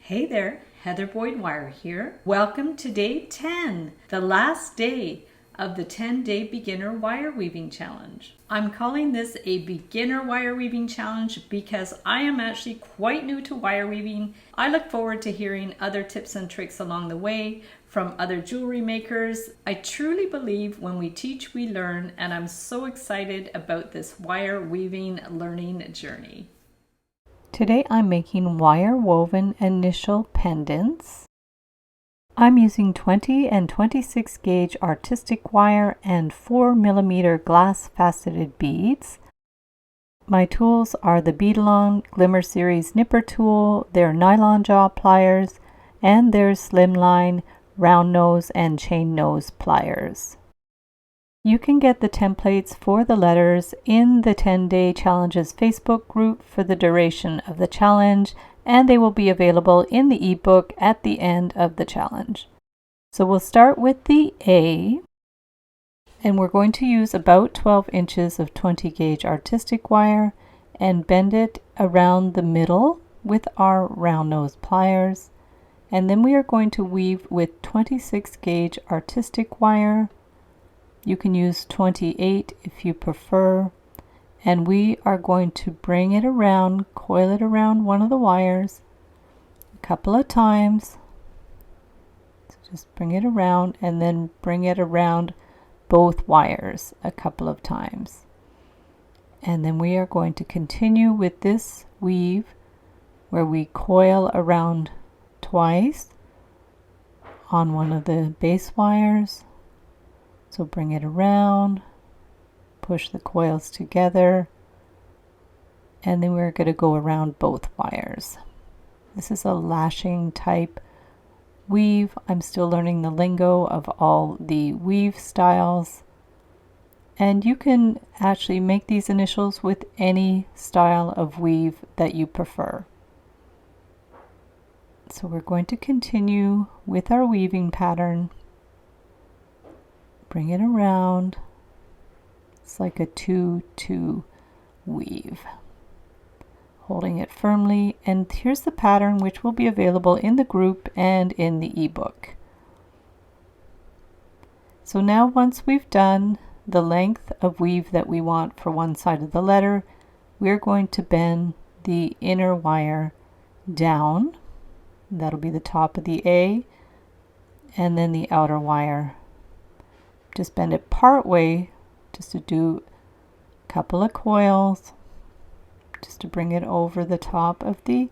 Hey there, Heather Boyd Wire here. Welcome to day 10, the last day of the 10-day beginner wire weaving challenge. I'm calling this a beginner wire weaving challenge because I am actually quite new to wire weaving. I look forward to hearing other tips and tricks along the way from other jewelry makers. I truly believe when we teach, we learn, and I'm so excited about this wire weaving learning journey. Today I'm making wire woven initial pendants. I'm using 20 and 26 gauge artistic wire and 4mm glass faceted beads. My tools are the Beadalon Glimmer Series Nipper tool, their nylon jaw pliers, and their slimline round nose and chain nose pliers. You can get the templates for the letters in the 10-Day Challenges Facebook group for the duration of the challenge, and they will be available in the ebook at the end of the challenge. So we'll start with the A, and we're going to use about 12 inches of 20 gauge artistic wire and bend it around the middle with our round nose pliers. And then we are going to weave with 26 gauge artistic wire. You can use 28 if you prefer, and we are going to bring it around, coil it around one of the wires a couple of times. So just bring it around and then bring it around both wires a couple of times. And then we are going to continue with this weave where we coil around twice on one of the base wires. So bring it around, push the coils together, and then we're going to go around both wires. This is a lashing type weave. I'm still learning the lingo of all the weave styles. And you can actually make these initials with any style of weave that you prefer. So we're going to continue with our weaving pattern. Bring it around. It's like a 2-2 weave. Holding it firmly, and here's the pattern which will be available in the group and in the ebook. So now once we've done the length of weave that we want for one side of the letter, we're going to bend the inner wire down. That'll be the top of the A, and then the outer wire. Just bend it part way, just to do a couple of coils, just to bring it over the top of the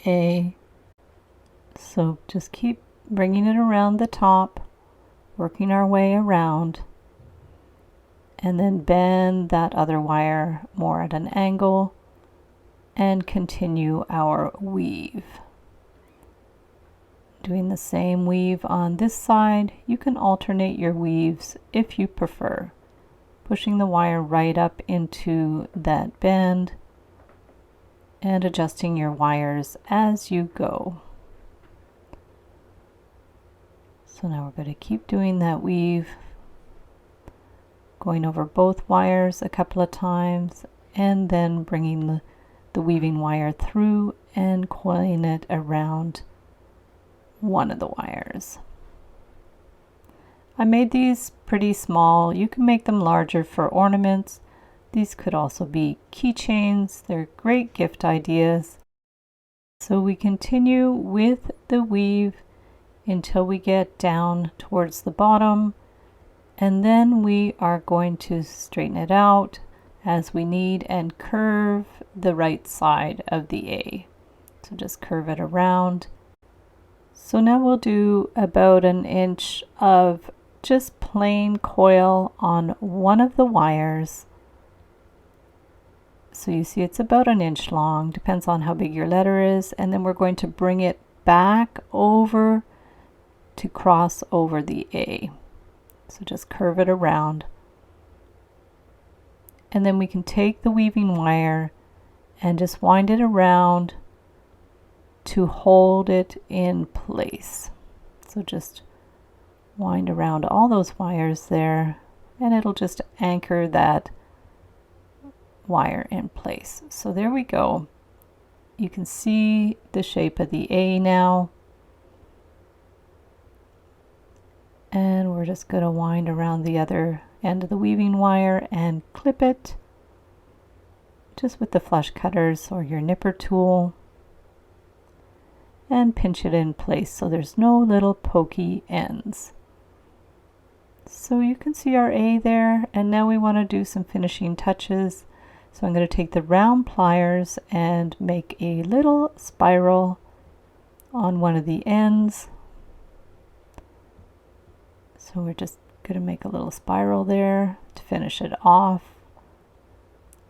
A. So just keep bringing it around the top, working our way around, and then bend that other wire more at an angle and continue our weave. Doing the same weave on this side. You can alternate your weaves if you prefer. Pushing the wire right up into that bend and adjusting your wires as you go. So now we're going to keep doing that weave, going over both wires a couple of times and then bringing the weaving wire through and coiling it around one of the wires. I made these pretty small. You can make them larger for ornaments. These could also be keychains. They're great gift ideas. So we continue with the weave until we get down towards the bottom, and then we are going to straighten it out as we need and curve the right side of the A. So just curve it around. So now we'll do about an inch of just plain coil on one of the wires. So you see it's about an inch long, depends on how big your letter is, and then we're going to bring it back over to cross over the A. So just curve it around. And then we can take the weaving wire and just wind it around to hold it in place. So just wind around all those wires there, and it'll just anchor that wire in place. So there we go. You can see the shape of the A now. And we're just going to wind around the other end of the weaving wire and clip it just with the flush cutters or your nipper tool, and pinch it in place so there's no little pokey ends. So you can see our A there, and now we want to do some finishing touches. So I'm going to take the round pliers and make a little spiral on one of the ends. So we're just going to make a little spiral there to finish it off.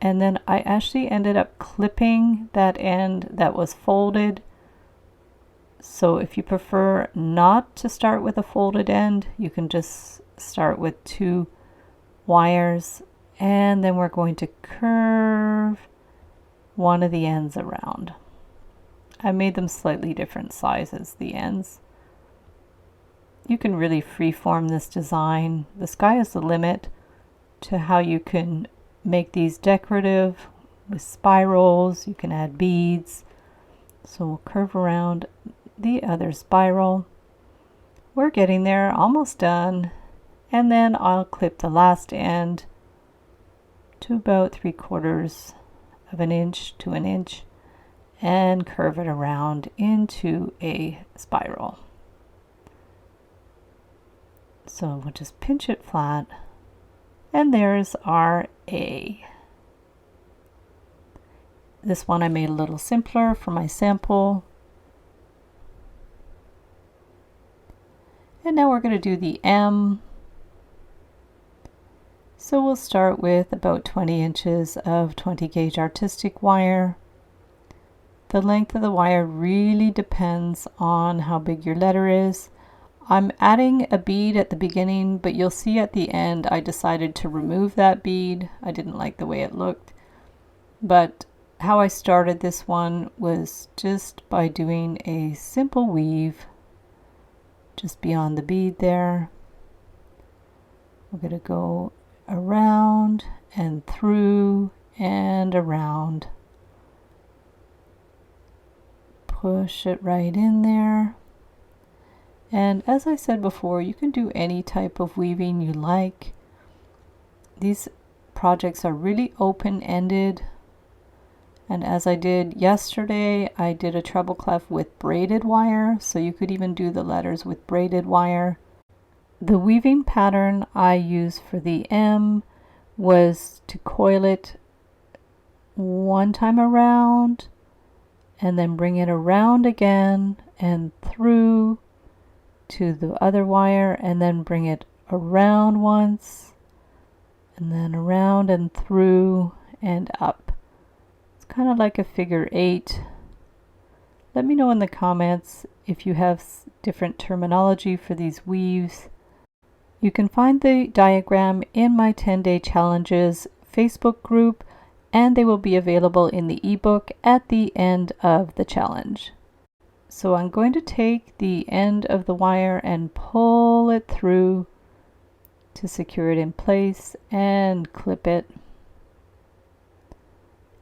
And then I actually ended up clipping that end that was folded. So if you prefer not to start with a folded end, you can just start with 2 wires, and then we're going to curve one of the ends around. I made them slightly different sizes, the ends. You can really freeform this design. The sky is the limit to how you can make these decorative with spirals. You can add beads. So we'll curve around the other spiral. We're getting there, almost done. And then I'll clip the last end to about 3/4 of an inch to an inch and curve it around into a spiral. So we'll just pinch it flat, and there's our A. This one I made a little simpler for my sample. And now we're going to do the M. So we'll start with about 20 inches of 20 gauge artistic wire. The length of the wire really depends on how big your letter is. I'm adding a bead at the beginning, but you'll see at the end I decided to remove that bead. I didn't like the way it looked. But how I started this one was just by doing a simple weave just beyond the bead there. We're going to go around and through and around. Push it right in there. And as I said before, you can do any type of weaving you like. These projects are really open-ended. And as I did yesterday, I did a treble clef with braided wire, so you could even do the letters with braided wire. The weaving pattern I used for the M was to coil it one time around, and then bring it around again and through to the other wire, and then bring it around once, and then around and through and up. It's kind of like a figure 8. Let me know in the comments if you have different terminology for these weaves. You can find the diagram in my 10-day challenges Facebook group, and they will be available in the ebook at the end of the challenge. So I'm going to take the end of the wire and pull it through to secure it in place and clip it.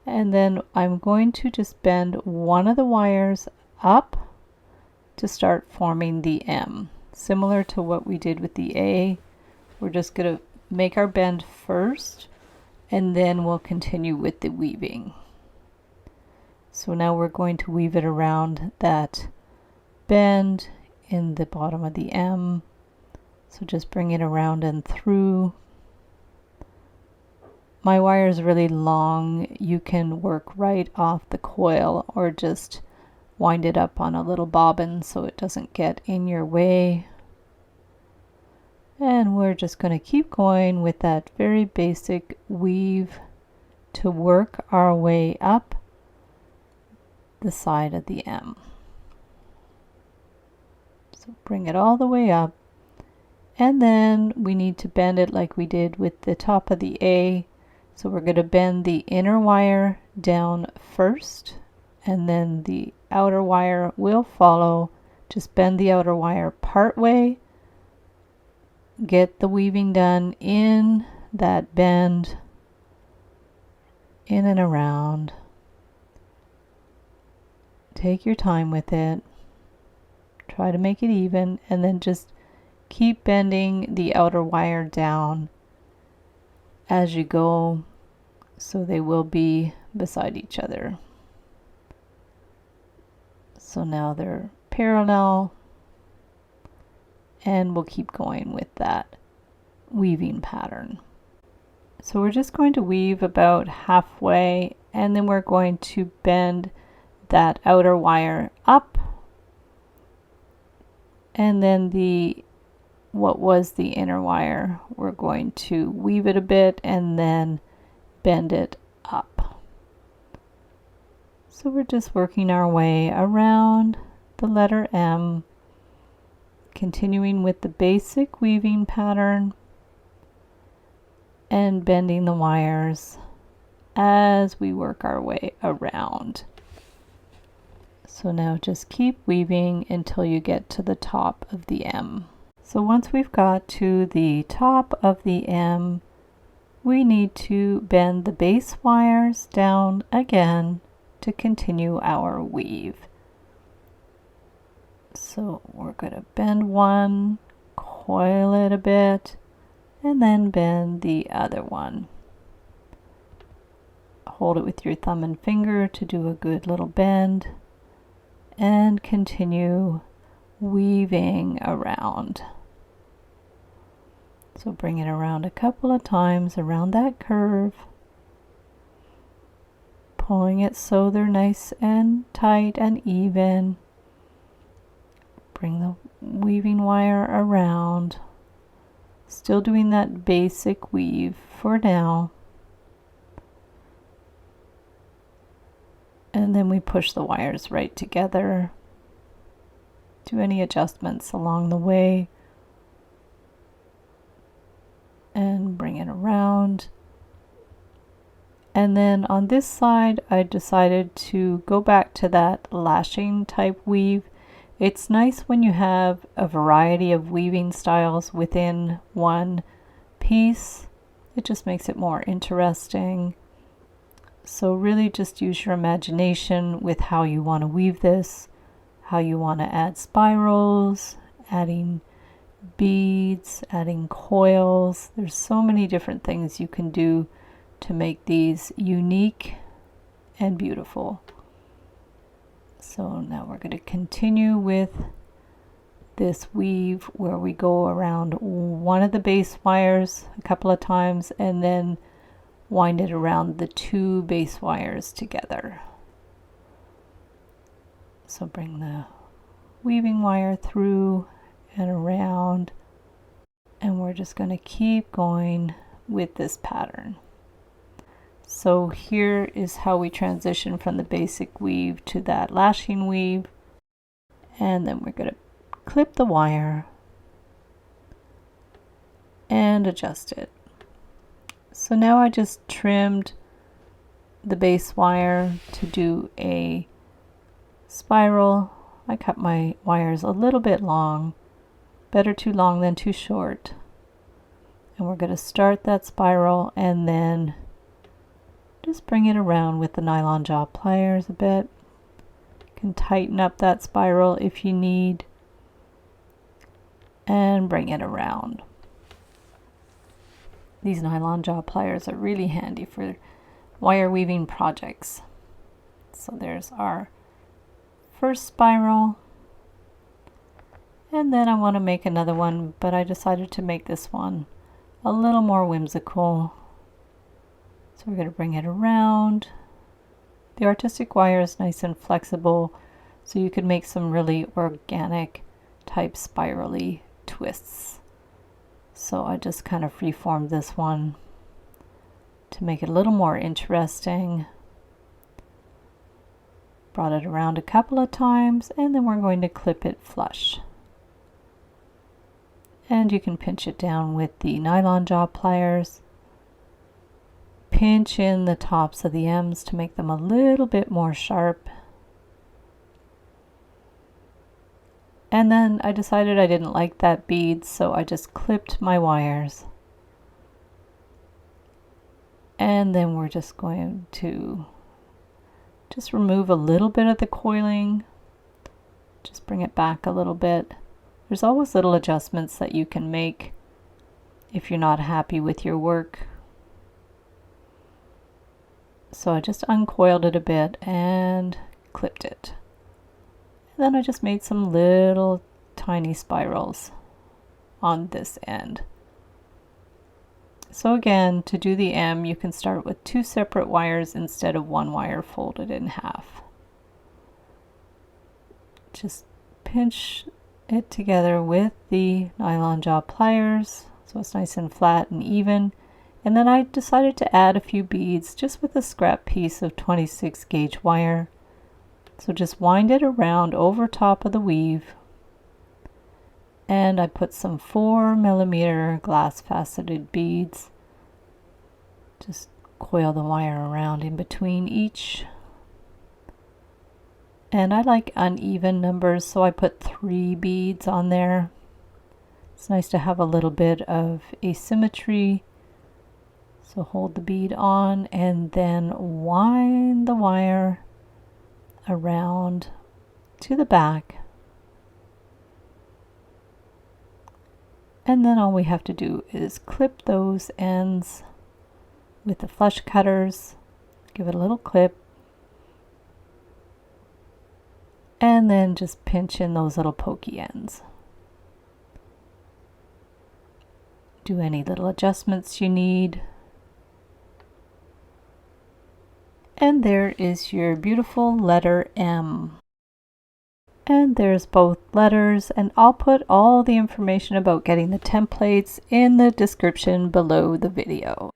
And then I'm going to just bend one of the wires up to start forming the M. Similar to what we did with the A, we're just going to make our bend first, and then we'll continue with the weaving. So now we're going to weave it around that bend in the bottom of the M. So just bring it around and through. My wire is really long. You can work right off the coil or just wind it up on a little bobbin so it doesn't get in your way. And we're just going to keep going with that very basic weave to work our way up the side of the M. So bring it all the way up, and then we need to bend it like we did with the top of the A. So we're going to bend the inner wire down first, and then the outer wire will follow. Just bend the outer wire part way, get the weaving done in that bend, in and around. Take your time with it. Try to make it even, and then just keep bending the outer wire down as you go, so they will be beside each other. So now they're parallel, and we'll keep going with that weaving pattern. So we're just going to weave about halfway, and then we're going to bend that outer wire up, and then what was the inner wire, we're going to weave it a bit and then bend it up. So we're just working our way around the letter M, continuing with the basic weaving pattern and bending the wires as we work our way around. So now just keep weaving until you get to the top of the M. So once we've got to the top of the M, we need to bend the base wires down again to continue our weave. So we're going to bend one, coil it a bit, and then bend the other one. Hold it with your thumb and finger to do a good little bend, and continue weaving around. So bring it around a couple of times around that curve, pulling it so they're nice and tight and even. Bring the weaving wire around, still doing that basic weave for now. And then we push the wires right together. Do any adjustments along the way, and bring it around. And then on this side, I decided to go back to that lashing type weave. It's nice when you have a variety of weaving styles within one piece. It just makes it more interesting. So really just use your imagination with how you want to weave this, how you want to add spirals, adding beads, adding coils. There's so many different things you can do to make these unique and beautiful. So now we're going to continue with this weave where we go around one of the base wires a couple of times and then wind it around the two base wires together. So bring the weaving wire through and around, and we're just going to keep going with this pattern. So here is how we transition from the basic weave to that lashing weave, and then we're going to clip the wire and adjust it. So now I just trimmed the base wire to do a spiral. I cut my wires a little bit long. Better too long than too short. And we're going to start that spiral and then just bring it around with the nylon jaw pliers a bit. You can tighten up that spiral if you need, and bring it around. These nylon jaw pliers are really handy for wire weaving projects. So there's our first spiral. And then I want to make another one, but I decided to make this one a little more whimsical. So we're going to bring it around. The artistic wire is nice and flexible, so you can make some really organic type spirally twists. So I just kind of freeformed this one to make it a little more interesting. Brought it around a couple of times, and then we're going to clip it flush. And you can pinch it down with the nylon jaw pliers. Pinch in the tops of the M's to make them a little bit more sharp. And then I decided I didn't like that bead, so I just clipped my wires. And then we're just going to Just remove a little bit of the coiling. Just bring it back a little bit. There's always little adjustments that you can make if you're not happy with your work. So I just uncoiled it a bit and clipped it. And then I just made some little tiny spirals on this end. So again, to do the M, you can start with 2 separate wires instead of 1 wire folded in half. Just pinch it together with the nylon jaw pliers so it's nice and flat and even. And then I decided to add a few beads just with a scrap piece of 26 gauge wire. So just wind it around over top of the weave. And I put some 4mm glass faceted beads. Just coil the wire around in between each. And I like uneven numbers, so I put 3 beads on there. It's nice to have a little bit of asymmetry. So hold the bead on and then wind the wire around to the back. And then all we have to do is clip those ends with the flush cutters. Give it a little clip. And then just pinch in those little pokey ends. Do any little adjustments you need. And there is your beautiful letter M. And there's both letters, and I'll put all the information about getting the templates in the description below the video.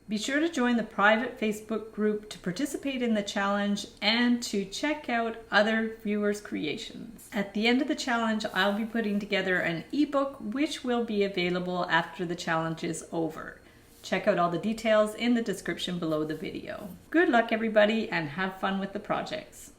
Be sure to join the private Facebook group to participate in the challenge and to check out other viewers' creations. At the end of the challenge, I'll be putting together an ebook which will be available after the challenge is over. Check out all the details in the description below the video. Good luck everybody and have fun with the projects.